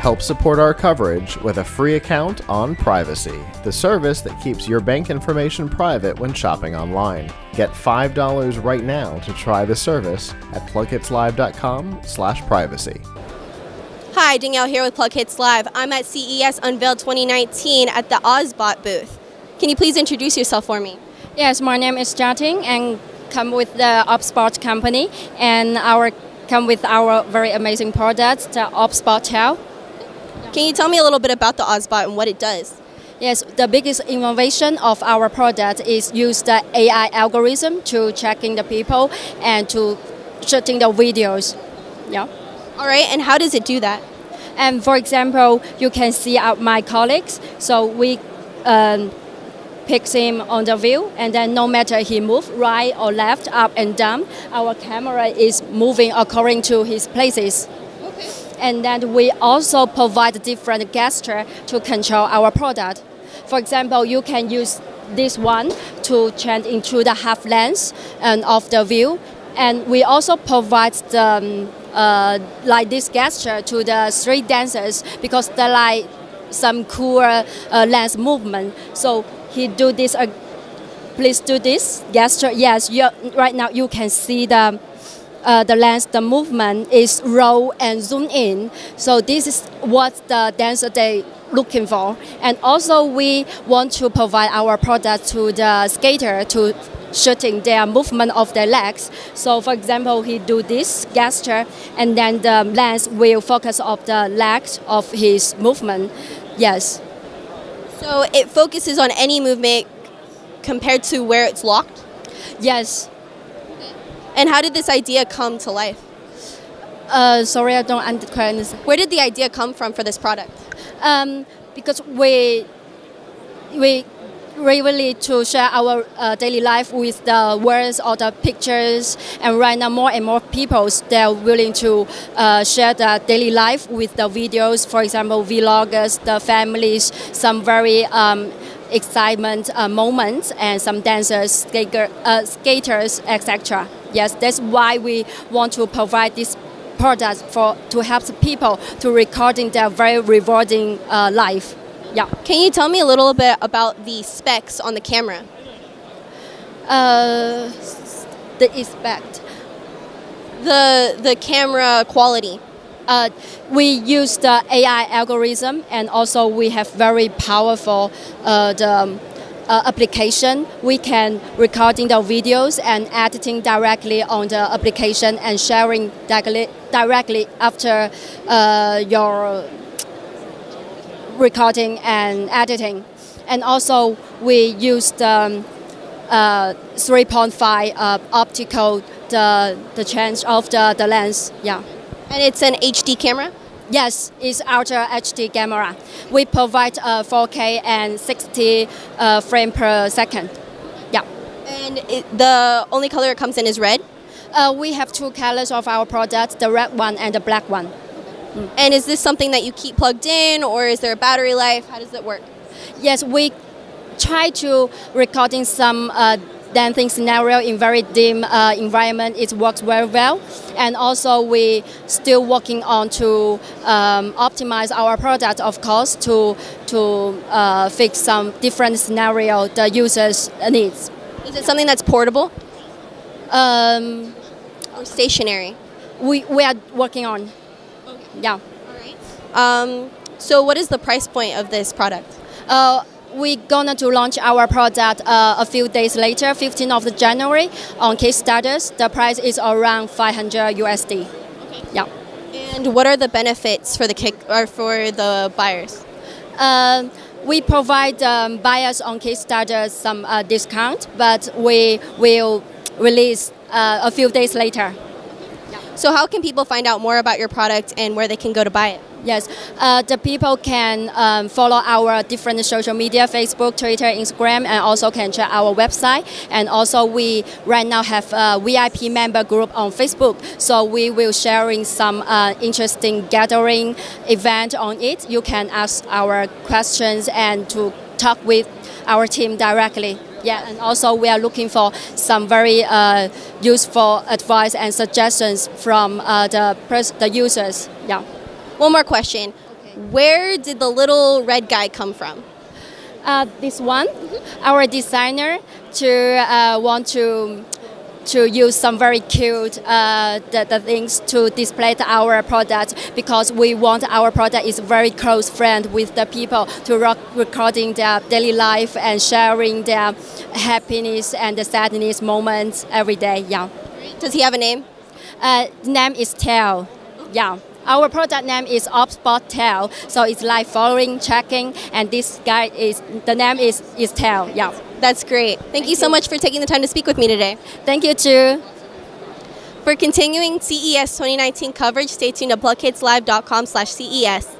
Help support our coverage with a free account on Privacy, the service that keeps your bank information private when shopping online. Get $5 right now to try the service at plughitzlive.com/privacy. Hi, Danielle here with PLUGHITZ Live. I'm at CES Unveiled 2019 at the OBSBOT booth. Can you please introduce yourself for me? Yes, my name is Jittery and come with the OBSBOT company and come with our very amazing products, the OBSBOT Tail. Can you tell me a little bit about the OBSBOT and what it does? Yes, the biggest innovation of our product is use the AI algorithm to checking the people and to shooting the videos. Yeah. All right, and how does it do that? And for example, you can see my colleagues. So we pick him on the view, and then no matter he move right or left, up and down, our camera is moving according to his places. Okay. And then we also provide different gesture to control our product. For example, you can use this one to change into the half lens and of the view, and we also provide the like this gesture to the street dancers because they like some cool lens movement. So he do this. Please do this gesture. Yes, right now you can see the lens. The movement is roll and zoom in. So this is what the dancer they looking for. And also we want to provide our product to the skater to shooting their movement of their legs. So for example, he do this gesture, and then the lens will focus on the legs of his movement. Yes. So it focuses on any movement compared to where it's locked? Yes. And how did this idea come to life? Sorry, I don't understand. Where did the idea come from for this product? Because we really to share our daily life with the words or the pictures, and right now more and more people they're willing to share the daily life with the videos. For example, vloggers, the families, some very excitement moments, and some dancers, skaters, etc. Yes, that's why we want to provide this product to help people to recording their very rewarding life. Yeah. Can you tell me a little bit about the specs on the camera? The expect. The camera quality. We use the AI algorithm, and also we have very powerful application. We can recording the videos and editing directly on the application and sharing directly after your recording and editing. And also we use the 3.5 optical the change of the lens. Yeah. And it's an HD camera? Yes, it's Ultra HD camera. We provide 4K and 60 frame per second. Yeah. And the only color it comes in is red? We have two colors of our product, the red one and the black one. And is this something that you keep plugged in, or is there a battery life? How does it work? Yes, we try to recording some dancing scenario in very dim environment. It works very well. And also we still working on to optimize our product, of course, to fix some different scenario the users needs. Is it something that's portable? Or stationary? We are working on. Yeah. All right. So what is the price point of this product? We're going to launch our product a few days later, 15th of January, on Kickstarter. The price is around $500 USD. Okay. Yeah. And what are the benefits for the buyers? We provide buyers on Kickstarter some discount, but we will release a few days later. So how can people find out more about your product and where they can go to buy it? Yes, the people can follow our different social media, Facebook, Twitter, Instagram, and also can check our website. And also we right now have a VIP member group on Facebook. So we will sharing some interesting gathering event on it. You can ask our questions and to talk with our team directly. Yeah, and also we are looking for some very useful advice and suggestions from the users. Yeah. One more question. Okay. Where did the little red guy come from? This one, our designer want to use some very cute the things to display our product, because we want our product is very close friend with the people to recording their daily life and sharing their happiness and the sadness moments every day. Yeah. Does he have a name? Name is Tail. Yeah. Our product name is OBSBOT Tail, so it's like following, checking, and this guy the name is Tail. Yeah. That's great. Thank you so much for taking the time to speak with me today. Thank you too. For continuing CES 2019 coverage, stay tuned to plughitzlive.com/CES.